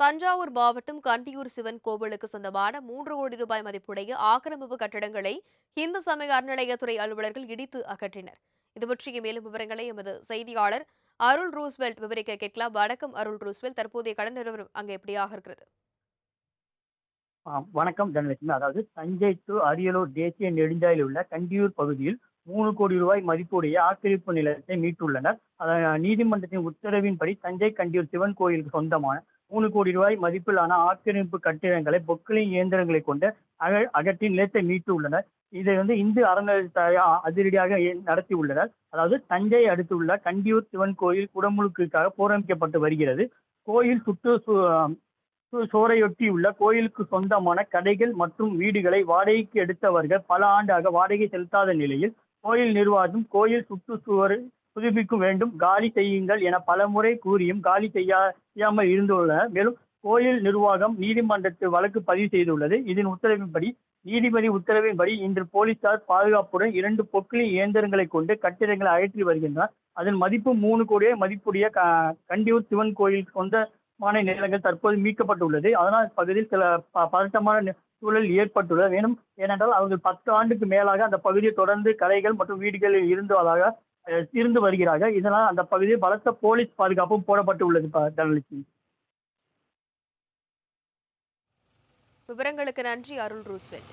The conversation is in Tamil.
தஞ்சாவூர் மாவட்டம் கண்டியூர் சிவன் கோவிலுக்கு சொந்தமான 3 கோடி ரூபாய் மதிப்புடைய ஆக்கிரமிப்பு கட்டடங்களை இந்து சமய அறநிலையத்துறை அலுவலர்கள் இடித்து அகற்றினர். இது பற்றிய மேலும் விவரங்களை எமது செய்தியாளர் அருள் ரூஸ்வெல்ட் விவரிக்க கேட்கலாம். வணக்கம் அருள் ரூஸ்வெல்ட். தற்போதைய கடன் நிலவரம் அங்கே எப்படியாக இருக்கிறது? வணக்கம் தனலட்சுமி. அதாவது தஞ்சை டு அரியலூர் தேசிய நெடுஞ்சாலையில் உள்ள கண்டியூர் பகுதியில் 3 கோடி ரூபாய் மதிப்புடைய ஆக்கிரமிப்பு நிலத்தை மீட்டுள்ளனர். நீதிமன்றத்தின் உத்தரவின்படி தஞ்சை கண்டியூர் சிவன் கோயிலுக்கு சொந்தமான 3 கோடி ரூபாய் மதிப்பிலான ஆக்கிரமிப்பு கட்டிடங்களை பொக்களின் இயந்திரங்களை கொண்டு அகற்றி நிலத்தை மீட்டுள்ளனர். இதை இந்து அறநிலையத்துறை அதிரடியாக நடத்தியுள்ளனர். அதாவது தஞ்சை அடுத்துள்ள கண்டியூர் சிவன் கோயில் குடமுழுக்குக்காக புறமிக்கப்பட்டு வருகிறது. கோயில் சோரையொட்டியுள்ள கோயிலுக்கு சொந்தமான கடைகள் மற்றும் வீடுகளை வாடகைக்கு எடுத்தவர்கள் பல ஆண்டாக வாடகை செலுத்தாத நிலையில் கோயில் நிர்வாகம் கோயில் சுற்றுச்சுவரை புதுப்பிக்க வேண்டும், காலி செய்யுங்கள் என பலமுறை கூறியும் காலி செய்யாமல் இருந்துள்ளனர். மேலும் கோயில் நிர்வாகம் நீதிமன்றத்தில் வழக்கு பதிவு செய்துள்ளது. நீதிபதி உத்தரவின்படி இன்று போலீசார் பாதுகாப்புடன் 2 பொக்களின் இயந்திரங்களை கொண்டு கட்டிடங்களை அகற்றி வருகின்றனர். அதன் மதிப்பு 3 கோடி மதிப்புடைய கண்டியூர் சிவன் கோயில் சொந்தமான நிலங்கள் தற்போது மீட்கப்பட்டுள்ளது. அதனால் இப்பகுதியில் சில பதட்டமான சூழல் ஏற்பட்டுள்ளது. ஏனென்றால் அவர்கள் 10 ஆண்டுக்கு மேலாக அந்த பகுதியில் தொடர்ந்து கடைகள் மற்றும் வீடுகளில் இருந்து வருகிறார்கள். இதனால் அந்த பகுதியில் பலத்த போலீஸ் பாதுகாப்பும் போடப்பட்டுள்ளது. தனலட்சுமி. விவரங்களுக்கு நன்றி அருள் ரூஸ்வெல்ட்.